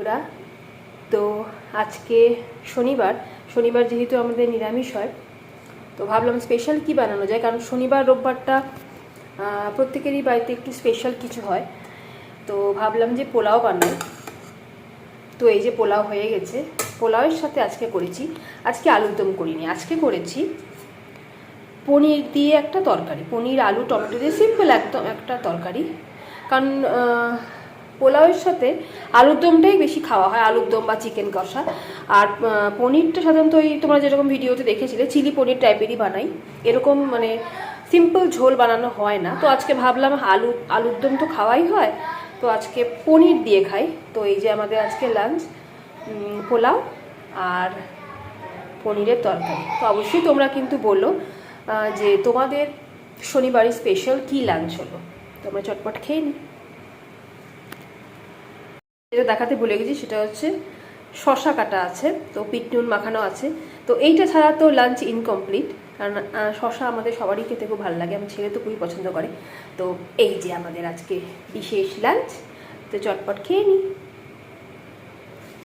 ওরা তো আজকে শনিবার যেহেতু আমাদের নিরামিষ হয়, তো ভাবলাম স্পেশাল কি বানানো যায়, কারণ শনিবার রোববারটা প্রত্যেকেরই বাড়িতে একটু স্পেশাল কিছু হয়। তো ভাবলাম যে পোলাও বানাই। তো এই যে পোলাও হয়ে গেছে। পোলাওয়ের সাথে আজকে আলুর দম করিনি, আজকে করেছি পনির দিয়ে একটা তরকারি, পনির আলু টমেটো দিয়ে সিম্পল একদম একটা তরকারি। কারণ পোলাওয়ের সাথে আলুর দমটাই বেশি খাওয়া হয়, আলুর দম বা চিকেন কষা। আর পনিরটা সাধারণত ওই তোমরা যেরকম ভিডিওতে দেখেছিলে চিলি পনির টাইপেরই বানাই, এরকম মানে সিম্পল ঝোল বানানো হয় না। তো আজকে ভাবলাম আলুর দম তো খাওয়াই হয়, তো আজকে পনির দিয়ে খাই। তো এই যে আমাদের আজকে লাঞ্চ পোলাও আর পনিরের তরকারি। তো অবশ্যই তোমরা কিন্তু বলো যে তোমাদের শনিবারের স্পেশাল কি লাঞ্চ হলো। তোমরা চটপট খেয়ে নি। যেটা দেখাতে ভুলে গেছি সেটা হচ্ছে শশা কাটা আছে, তো পিট নুন মাখানো আছে। তো এইটা ছাড়া তো লাঞ্চ ইনকমপ্লিট, কারণ শশা আমাদের সবারই খেতে খুব ভালো লাগে, আমার ছেলে তো খুবই পছন্দ করে। তো এই যে আমাদের আজকে বিশেষ লাঞ্চ, তো চটপট খেয়ে নিই।